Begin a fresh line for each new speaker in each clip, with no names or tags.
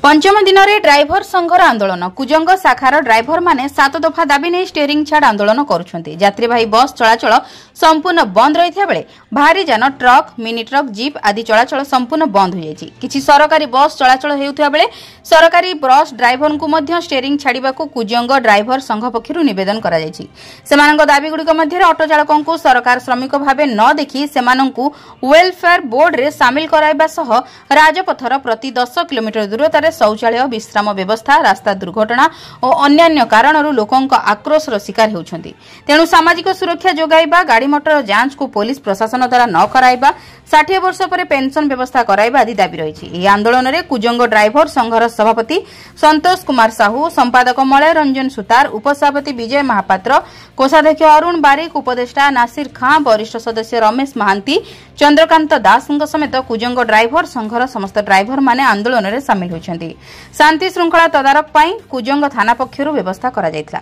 पंचम दिन में ड्राइवर संघर आंदोलन कुजंग शाखार ड्राइवर माने 7 दफा दाबी नहीं स्टीयरिंग छाड़ आंदोलन करुछंती। यात्रीवाही बस चलाचल संपूर्ण बंद रही बेले भारी जान ट्रक मिनी ट्रक जीप आदि चलाचल संपूर्ण बंद हो जायछि। किछि सरकारी बस चलाचल हेउथबा बेले सरकारी बस ड्राइवर को मध्य स्टीयरिंग छाड़िबाकू कुजंग ड्राइवर संघ पक्षरु निवेदन करा जायछि। सेमानक दाबी गुडिक मध्य ऑटो चालकंकु सरकार श्रमिक भावे न देखि सेमानंकु वेलफेयर बोर्ड रे शामिल कराइबा सह राजपथर प्रति 10 किलोमीटर दूरतार शौचालय विश्राम व्यवस्था रास्ता दुर्घटना और अन्यान्य कारणरू लोकंक आक्रोशर शिकार होउछंती। तेणु सामाजिक सुरक्षा जोगाइबा गाड़ी मोटर जांच को पुलिस प्रशासन द्वारा न कराइबा 60 वर्ष पर पेंशन व्यवस्था कराइबा आदि दाबी रही। यह आंदोलन में कुजंग ड्राइवर संघर सभापति संतोष कुमार साहू, संपादक मलय रंजन सुतार, उपसभापति विजय महापात्र, कोषाध्यक्ष अरुण बारिक, उपदेष्टा नासिर खां, वरिष्ठ सदस्य रमेश महांती, चंद्रकांत दास समेत कुजंग ड्राइवर संघर समस्त ड्राइवर माने आंदोलन में सामिल होइछंती। शांति श्रृंखला तदारक पाई कुजंग थाना पक्षरु व्यवस्था करा जायतला।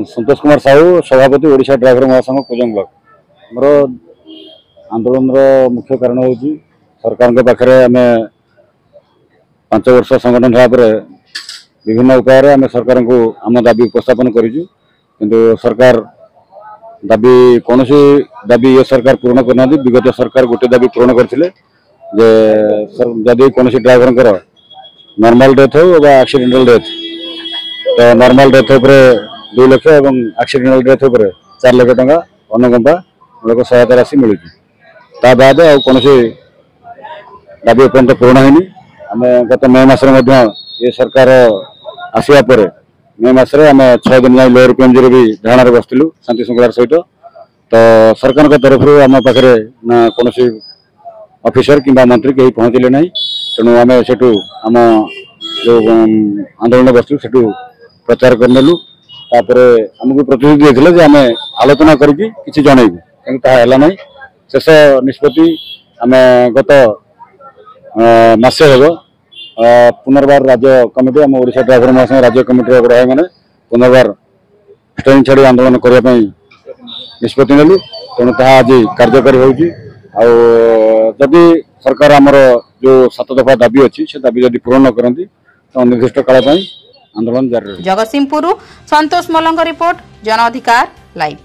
संतोष कुमार साहू, सभापति ओडिशा ड्राइवर महासंघ कुजंग ब्लॉक। हमरो आंदोलन रो मुख्य कारण होची सरकार के पाखरे हमें 5 वर्ष संगठन भाव विभिन्न उपाय रे हमें सरकार को आम दाबी उपस्थापन करिजु, किंतु सरकार दाबी कौन दाबी ये सरकार पूर्ण करना। विगत सरकार गोटे दाबी पूर्ण करथिले जे जदि कौन ड्राइवर नॉर्मल डेथ हो बा एक्सीडेंटल डेथ, तो नॉर्मल डेथ उपर 2 लाख और एक्सीडेंटल डेथ उपर 4 लाख टंका अनुकंपा लोक सहायता राशि मिलूँ। ता बाद आ कौन दाबी एपर्यंत पूर्ण होनी। आम गत मे मासरे ये सरकार आसवा पर मे मसरे आम 6 दिन जाए लोअर पीएमजी भी धारणा बसलु शांति श्रृंखलार सहित। तो सरकार तरफ आम पाखे ना कौन ऑफिसर कि मंत्री कहीं पहुँचले ना, तेणु आम से आम जो आंदोलन बसलु से प्रचार करनेलु। तापर आमको प्रतिनिधि देते आम आलोचना करके जनइबू, कहीं ना शेष निष्पत्ति आम गत मासे हम पुनर्बार राज्य कमिटी आम ओडिशा ड्राइवर महासंघ राज्य कमिटी भाई मैंने पुनर्बार स्टेरिंग छाड़ी आंदोलन करने निष्पत्ति नेलु। तेणु ताहा आज कार्यकारी होउची। जदि सरकार आमर जो 7 दफा दाबी अच्छी से दाबी जदि पूर्ण न करती तो अनिर्दिष्ट काल आंदोलन जारी रही।
जगतसिंहपुर संतोष मल्लंक रिपोर्ट, जन अधिकार लाइव।